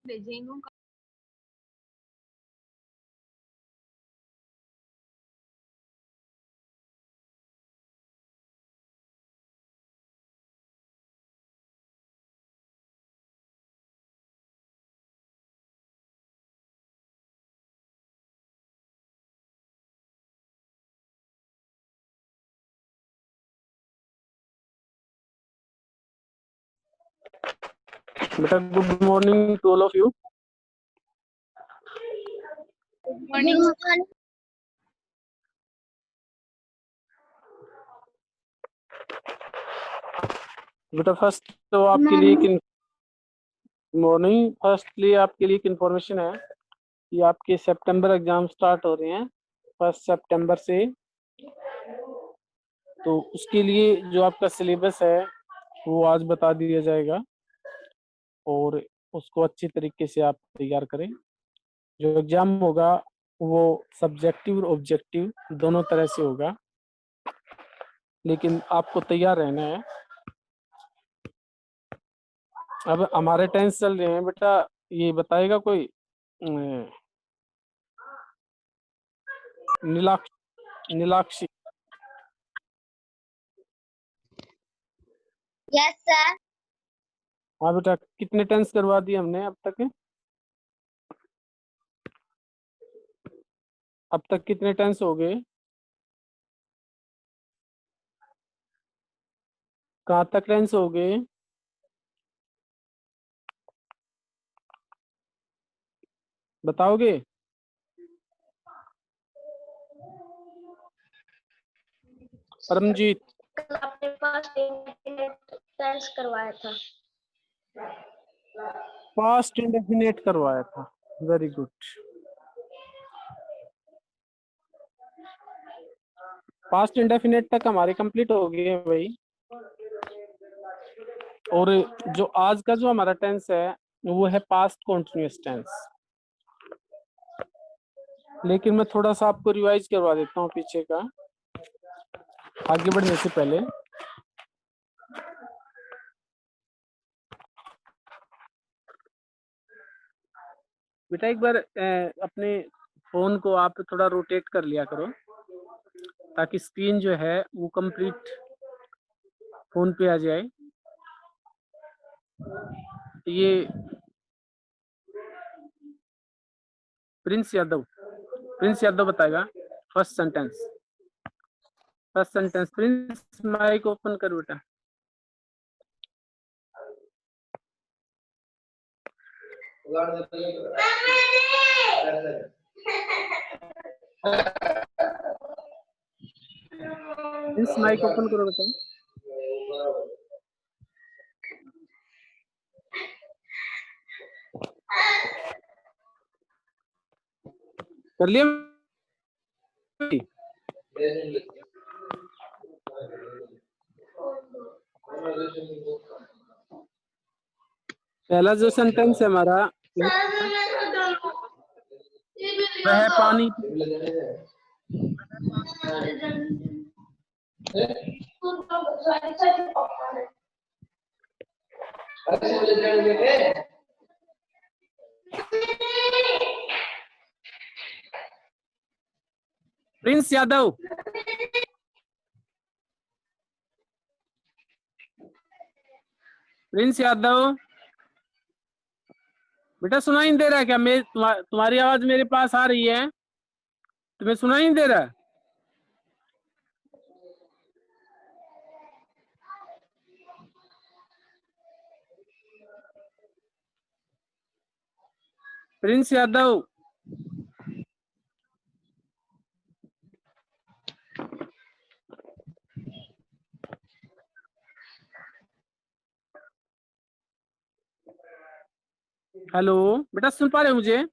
भेजेंगे। बेटा good morning to all of you. Good morning. बेटा फर्स्ट तो आपके लिए एक मॉर्निंग फर्स्टली आपके लिए एक इन्फॉर्मेशन है कि आपके सितंबर एग्जाम स्टार्ट हो रहे हैं 1 सितंबर से। तो उसके लिए जो आपका सिलेबस है वो आज बता दिया जाएगा और उसको अच्छी तरीके से आप तैयार करें। जो एग्जाम होगा वो सब्जेक्टिव और ऑब्जेक्टिव दोनों तरह से होगा, लेकिन आपको तैयार रहना है। अब हमारे टेंस चल रहे हैं बेटा, ये बताएगा कोई नीलाक्षी नीलाक्षी यस सर। हाँ बेटा, कितने टेंस करवा दिए हमने अब तक? अब तक कितने टेंस हो गए? कहाँ तक टेंस हो गए? बताओगे? परमजीत कल आपके पास टेंस करवाया था। पास्ट इंडेफिनेट करवाया था। Very good. पास्ट इंडेफिनेट तक हमारे कंप्लीट हो गए हैं भाई। और जो आज का जो हमारा टेंस है वो है पास्ट कॉन्टिन्यूअस टेंस। लेकिन मैं थोड़ा सा आपको रिवाइज करवा देता हूँ पीछे का, आगे बढ़ने से पहले। बेटा एक बार अपने फोन को आप थोड़ा रोटेट कर लिया करो ताकि स्क्रीन जो है वो कंप्लीट फोन पे आ जाए। ये प्रिंस यादव बताएगा first sentence. Prince mic open कर बेटा। प्रिंस माइक ओपन करो बेटा। कर लिया? पहला जो सेंटेंस है हमारा वह पानी प्रिंस यादव प्रिंस यादव बेटा सुनाई नहीं दे रहा है क्या? मैं तुम्हारी आवाज मेरे पास आ रही है, तुम्हें सुनाई नहीं दे रहा? प्रिंस यादव हेलो बेटा, सुन पा रहे हो मुझे?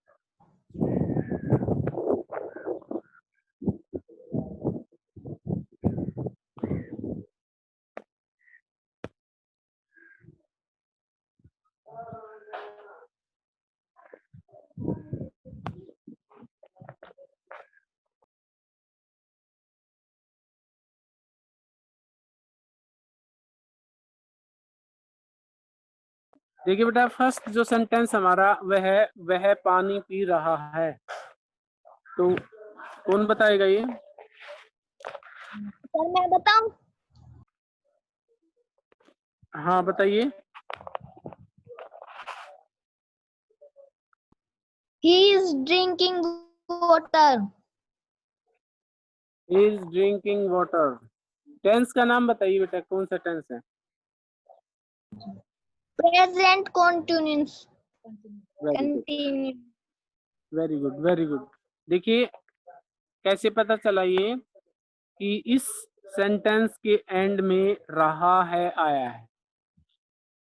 देखिए बेटा, फर्स्ट जो सेंटेंस हमारा वह पानी पी रहा है, तो कौन बताएगा ये? सर मैं बताऊं? हाँ बताइए। He is drinking water. Is drinking water. Tense का नाम बताइए बेटा, कौन सा टेंस है? Present continuous. Very good, Continue. Very good, very good. देखिए कैसे पता चला ये कि इस सेंटेंस के एंड में रहा है आया है,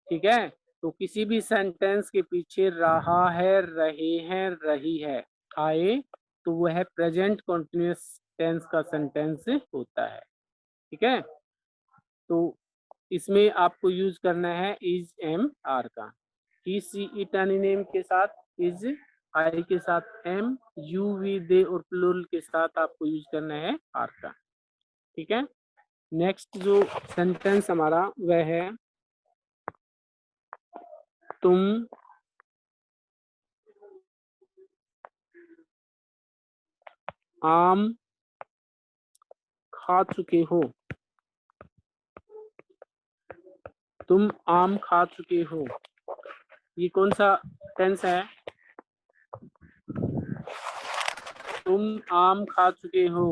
ठीक है? तो किसी भी सेंटेंस के पीछे रहा है, रहे हैं, रही है आए तो वह प्रेजेंट कंटिन्यूअस टेंस का सेंटेंस होता है, ठीक है? तो इसमें आपको यूज करना है इज एम आर का। ही सी इट एनी नेम के साथ इज, आई के साथ एम, यू वी दे और प्लूरल के साथ आपको यूज करना है आर का, ठीक है? नेक्स्ट जो सेंटेंस हमारा वह है तुम आम खा चुके हो। तुम आम खा चुके हो, ये कौन सा टेंस है? तुम आम खा चुके हो।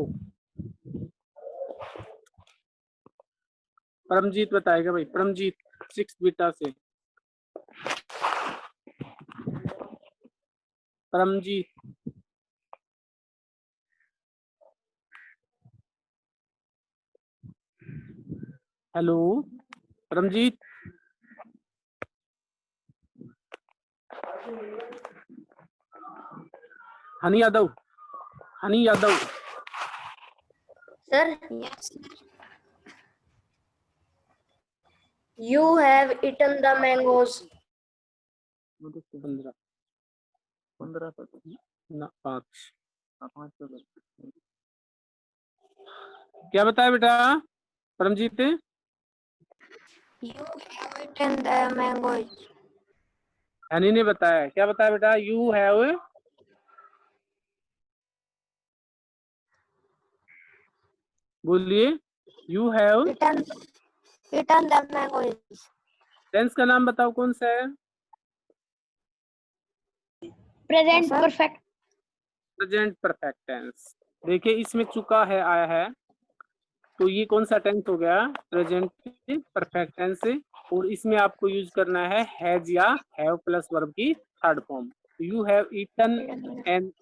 परमजीत बताएगा भाई, परमजीत 6 बीटा से। Paramjeet, hello Paramjeet. Honey Yadav, Honey Yadav. Sir, you have eaten the mangoes. 15 15 ना 5 क्या बताया बेटा Paramjit? You have eaten the mangoes. Honey ने बताया, क्या बताया बेटा? यू हैव, बोलिए। You have. Eaten the mangoes. टेंस का नाम बताओ कौन सा है? Present perfect. Present perfect tense. देखिए इसमें चुका है आया है, तो ये कौन सा टेंस हो गया? Present perfect tense. और इसमें आपको यूज करना है हैज या हैव प्लस वर्ब की third form. You have eaten and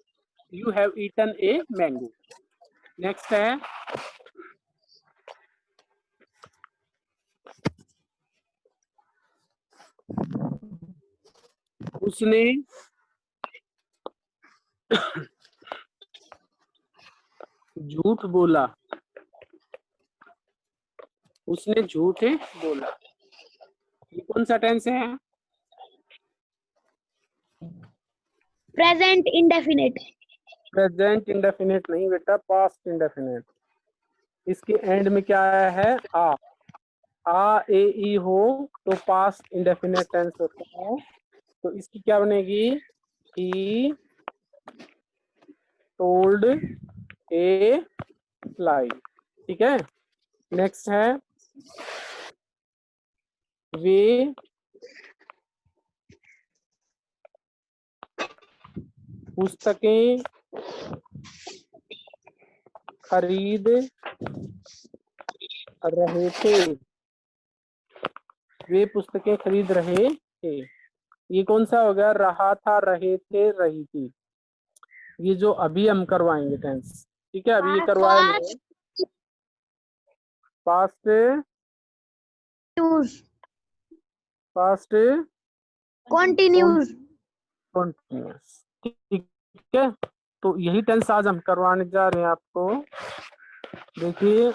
you have eaten a mango. Next है उसने झूठ बोला। उसने झूठ बोला, ये कौन सा टेंस है? Present indefinite. प्रेजेंट इंडेफिनिट नहीं बेटा, पास्ट इंडेफिनिट। इसके एंड में क्या आया है? आ ए ई हो तो पास्ट इंडेफिनिट टेंस होता है। तो इसकी क्या बनेगी? ही टोल्ड ए लाई, ठीक है? नेक्स्ट है वे पुस्तकें खरीद रहे थे। वे पुस्तकें खरीद रहे थे, ये कौन सा हो गया? रहा था, रहे थे, रही थी। ये जो अभी हम करवाएंगे टेंस, ठीक है? अभी ये करवाया नहीं है। Past, past Continuous. कॉन्टिन्यूअस, ठीक है? तो यही टेंस आज हम करवाने जा रहे हैं आपको। देखिए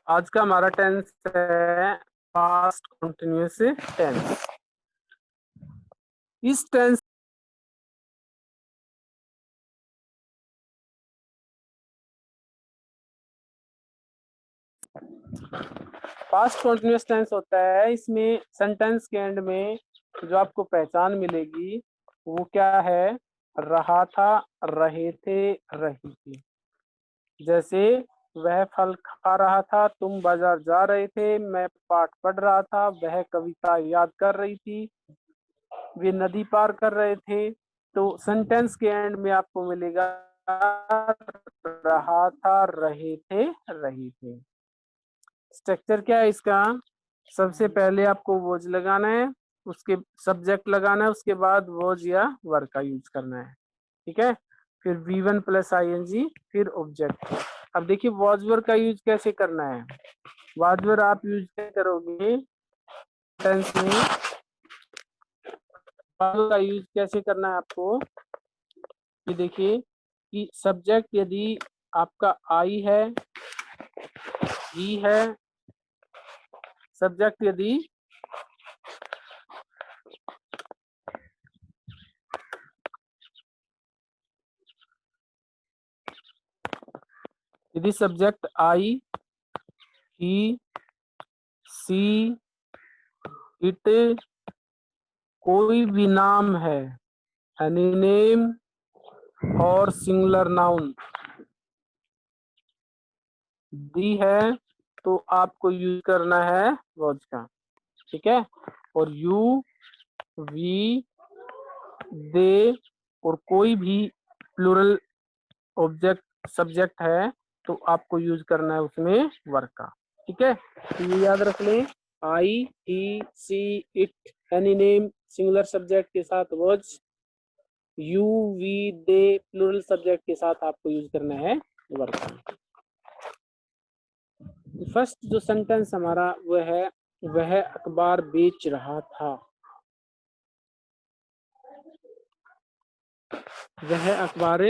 आज का हमारा टेंस है पास्ट कंटिन्यूअस टेंस। इस टेंस पास्ट कंटिन्यूअस टेंस होता है, इसमें सेंटेंस के एंड में जो आपको पहचान मिलेगी वो क्या है, रहा था, रहे थे, रही थी। जैसे वह फल खा रहा था, तुम बाजार जा रहे थे, मैं पाठ पढ़ रहा था, वह कविता याद कर रही थी, वे नदी पार कर रहे थे। तो सेंटेंस के एंड में आपको मिलेगा रहा था, रहे थे, रही थे। स्ट्रक्चर क्या है इसका, सबसे पहले आपको वॉज लगाना है, उसके सब्जेक्ट लगाना है, उसके बाद वॉज या वर्ब का यूज करना है, ठीक है। फिर V1 प्लस ING, फिर ऑब्जेक्ट। अब देखिए वॉज वर्ब का यूज कैसे करना है। वॉज वर्ब आप यूज करोगे टेंस में, का यूज कैसे करना है आपको, कि देखिए कि सब्जेक्ट यदि आपका आई है, ही है, सब्जेक्ट यदि subject I, he, she, it, कोई भी नाम है, एनी नेम और सिंगुलर नाउन दी है, तो आपको यूज करना है वॉज का, ठीक है। और यू, वी, दे और कोई भी प्लूरल ऑब्जेक्ट सब्जेक्ट है तो आपको यूज करना है उसमें वर्ब का, ठीक है। तो ये याद रख लें, I, he, she, it, any name singular subject के साथ was, you, we, they plural subject के साथ आपको यूज करना है वर्ब का। फर्स्ट जो सेंटेंस हमारा वो है, वह अखबार बेच रहा था, वह अखबार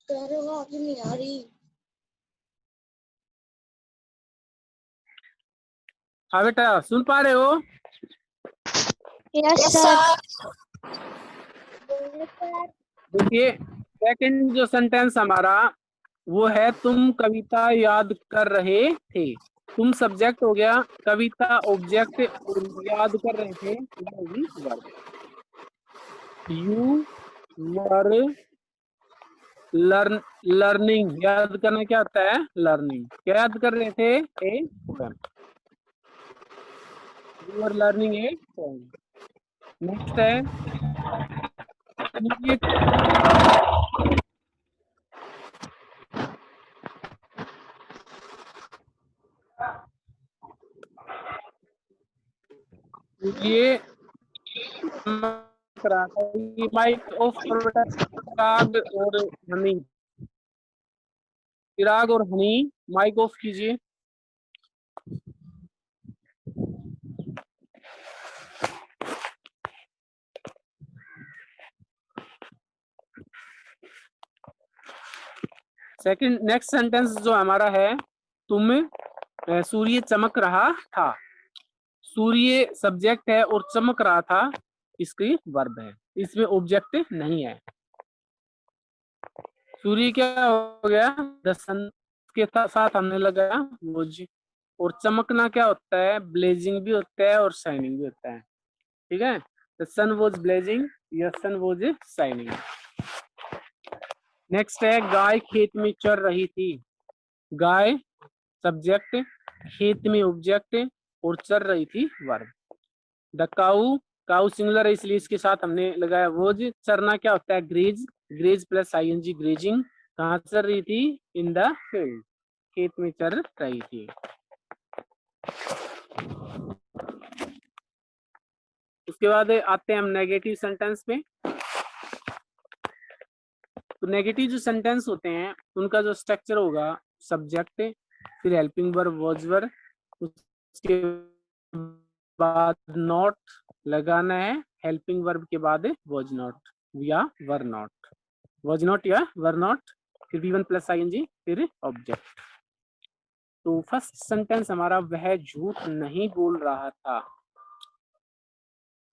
नहीं आ रही। हाँ बेटा सुन पा रहे हो? Yes sir. देखिए सेकंड जो सेंटेंस हमारा वो है, तुम कविता याद कर रहे थे। तुम सब्जेक्ट हो गया, कविता ऑब्जेक्ट और याद कर रहे थे ये होगी वर्ब। यू वर लर्निंग, याद करना क्या होता है, लर्निंग। क्या याद कर रहे थे, a poem. You are learning a poem. Next है ये माइक ऑफ करो बेटा, चिराग और हनी, चिराग और हनी माइक ऑफ कीजिए। सेकंड नेक्स्ट सेंटेंस जो हमारा है, तुम सूर्य चमक रहा था। सूर्य सब्जेक्ट है और चमक रहा था इसकी वर्ब है, इसमें ऑब्जेक्ट नहीं है। सूर्य क्या हो गया, द सन के साथ हमने लगाया वॉज। और चमकना क्या होता है, ब्लेजिंग भी होता है और शाइनिंग भी होता है। ठीक है, द सन वॉज ब्लेजिंग या सन वॉज शाइनिंग। नेक्स्ट है गाय खेत में चर रही थी। गाय सब्जेक्ट, खेत में ऑब्जेक्ट और चर रही थी verb. The cow, cow singular है इसलिए इसके साथ हमने लगाया वॉज। चरना क्या होता है? Graze, graze plus ING grazing. कहाँ चर रही थी? इन द फील्ड, खेत में चर रही थी। उसके बाद आते हैं हम नेगेटिव सेंटेंस पे। तो नेगेटिव जो सेंटेंस होते हैं उनका जो स्ट्रक्चर होगा, सब्जेक्ट, फिर हेल्पिंग वर्ब वॉज वर्ब, उसके बाद नॉट लगाना है, हेल्पिंग वर्ब के बाद वॉज नॉट या वर नॉट, वॉज नॉट या वर नॉट, फिर V1 प्लस आईएनजी, फिर ऑब्जेक्ट। तो फर्स्ट सेंटेंस हमारा वह झूठ नहीं बोल रहा था,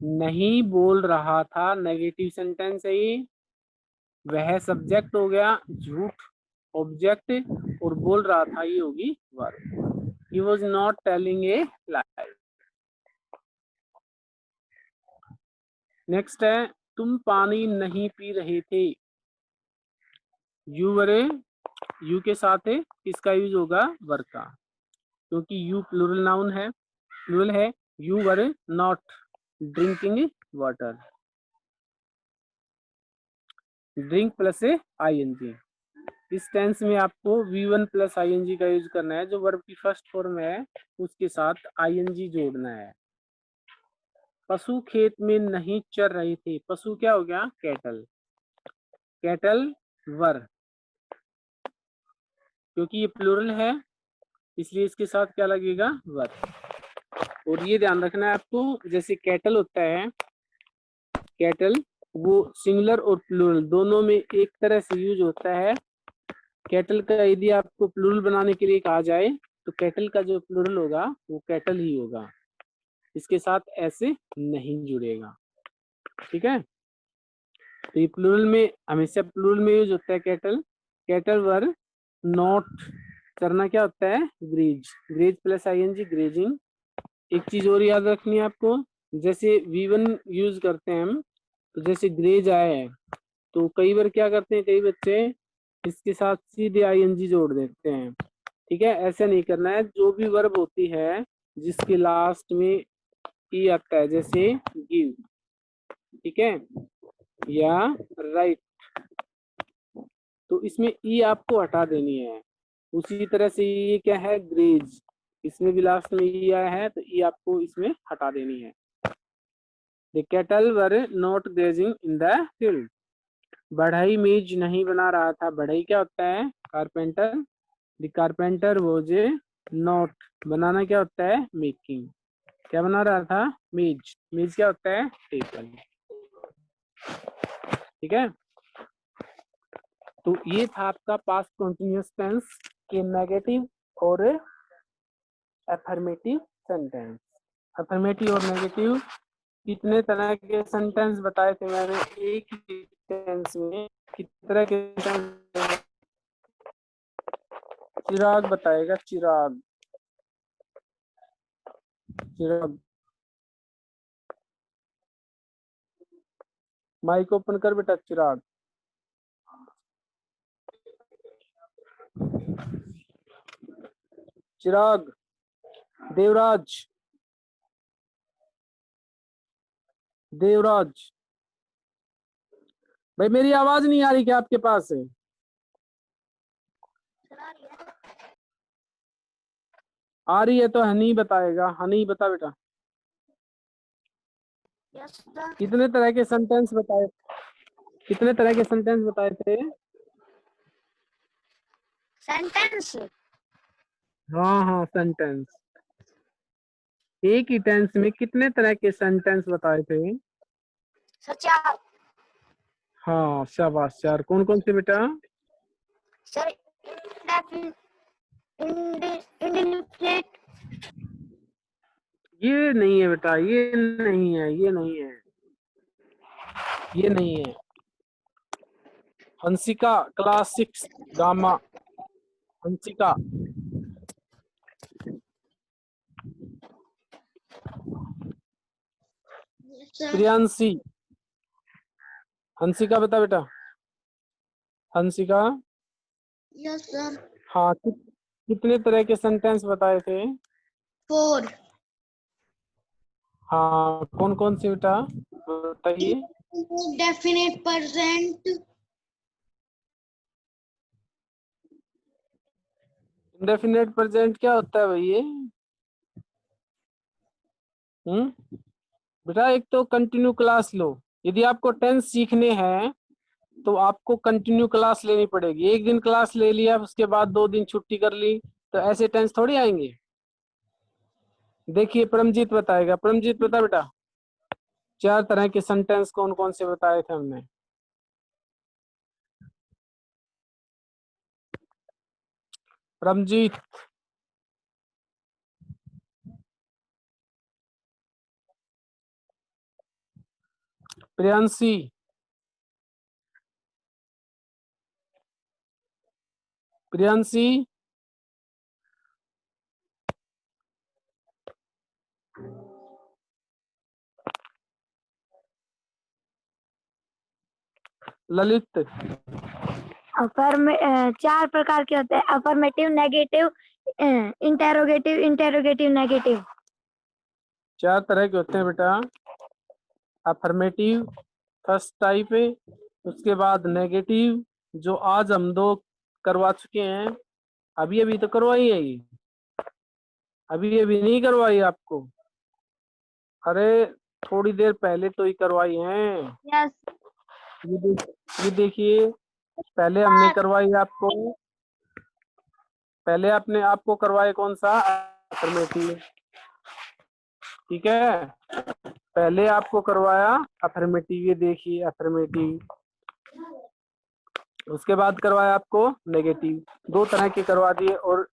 नहीं बोल रहा था नेगेटिव सेंटेंस है ये। वह सब्जेक्ट हो गया, झूठ ऑब्जेक्ट, और बोल रहा था ये होगी verb. He was not telling a lie. Next है तुम पानी नहीं पी रहे थे। यू वरे, यू के साथ किसका यूज होगा? वर का, क्योंकि यू प्लूरल नाउन है, प्लूरल है। You were not drinking water, drink plus ING. इस टेंस में आपको V1 प्लस आईएनजी का यूज करना है, जो वर्ब की फर्स्ट फॉर्म है उसके साथ आईएनजी जोड़ना है। पशु खेत में नहीं चर रहे थे। पशु क्या हो गया? कैटल, कैटल वर, क्योंकि ये प्लूरल है इसलिए इसके साथ क्या लगेगा? वर। और ये ध्यान रखना है आपको, जैसे कैटल होता है, कैटल वो सिंगुलर और प्लूरल दोनों में एक तरह से यूज होता है। कैटल का यदि आपको प्लूरल बनाने के लिए कहा जाए तो कैटल का जो प्लूरल होगा वो कैटल ही होगा, इसके साथ ऐसे नहीं जुड़ेगा। ठीक है, तो ये प्लूरल में हमेशा प्लूरल में यूज होता है कैटल। कैटल वर नॉट, करना क्या होता है? Graze, graze plus ING grazing. एक चीज और याद रखनी है आपको, जैसे V1 यूज करते हैं हम, तो जैसे ग्रेज आया है तो कई बार क्या करते हैं कई बच्चे इसके साथ सीधे आईएनजी जोड़ देते हैं। ठीक है, ऐसा नहीं करना है। जो भी वर्ब होती है जिसके लास्ट में ई आता है, जैसे गिव, ठीक है, या राइट, तो इसमें ई आपको हटा देनी है। उसी तरह से ये क्या है? ग्रेज, इसमें भी लास्ट में ई आया है तो ई आपको इसमें हटा देनी है। The cattle were not grazing in the field. बढ़ई मेज नहीं बना रहा था। बढ़ई क्या होता है? Carpenter. The carpenter was not, बनाना क्या होता है? मेकिंग। क्या बना रहा था? मेज। मेज क्या होता है? टेबल। ठीक है, तो ये था आपका पास्ट कंटिन्यूअस टेंस के नेगेटिव और अफर्मेटिव सेंटेंस। अफर्मेटिव और नेगेटिव कितने तरह के सेंटेंस बताए थे मैंने एक ही टेंस में? कितने तरह के सेंटेंस? चिराग बताएगा, चिराग, चिराग। माइक ओपन कर बेटा, चिराग। चिराग, देवराज, देवराज। भाई मेरी आवाज नहीं आ रही क्या आपके पास है? आ रही है तो हनी बताएगा। हनी बता बेटा, कितने तरह के सेंटेंस बताए, कितने तरह के सेंटेंस बताए थे? सेंटेंस हाँ हाँ, सेंटेंस। एक ही टेंस में कितने तरह के सेंटेंस बताए थे? सर, हाँ शाबाश यार। कौन कौन से बेटा? सर इंडेफिनिट, ये नहीं है बेटा, ये नहीं है, ये नहीं है, ये नहीं है। Hansika class 6 gamma, Hansika. Sir. Priyanshi, Hansika बता बेटा, हंसिका। Yes sir. हाँ, कितने तरह के सेंटेंस बताए थे? 4। हाँ, कौन कौन से बेटा बताइए? डेफिनेट प्रेजेंट, इंडेफिनेट प्रेजेंट क्या होता है भैया? बेटा एक तो कंटिन्यू क्लास लो। यदि आपको टेंस सीखने हैं तो आपको कंटिन्यू क्लास लेनी पड़ेगी। एक दिन क्लास ले लिया उसके बाद 2 दिन छुट्टी कर ली तो ऐसे टेंस थोड़ी आएंगे। देखिए परमजीत बताएगा। परमजीत बता बेटा, 4 तरह के सेंटेंस कौन कौन से बताए थे हमने? परमजीत, प्रियांशी, प्रियांशी, ललित। 4 प्रकार के होते हैं, affirmative, negative, interrogative, interrogative negative. 4 तरह के होते हैं बेटा। अफर्मेटिव फर्स्ट टाइप है, उसके बाद नेगेटिव जो आज हम 2 करवा चुके हैं। अभी अभी तो करवाई है ये, अभी अभी नहीं करवाई आपको। अरे थोड़ी देर पहले तो ही करवाई हैं। यस ये देखिए, पहले हमने करवाई आपको, पहले आपने आपको करवाए कौन सा? अफर्मेटिव। ठीक है, पहले आपको करवाया अफर्मेटिव, ये देखिए अफर्मेटिव। उसके बाद करवाया आपको नेगेटिव। 2 तरह के करवा दिए। और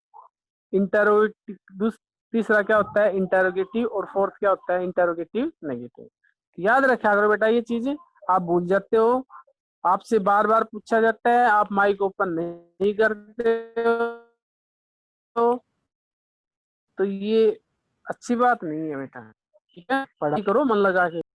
इंटरोगेटिव तीसरा क्या होता है? इंटरोगेटिव। और फोर्थ क्या होता है? Interrogative negative. याद रखा करो बेटा ये चीजें, आप भूल जाते हो। आपसे बार बार पूछा जाता है, आप माइक ओपन नहीं करते हो, तो ये अच्छी बात नहीं है बेटा। ठीक है, पढ़ाई करो मन लगा के।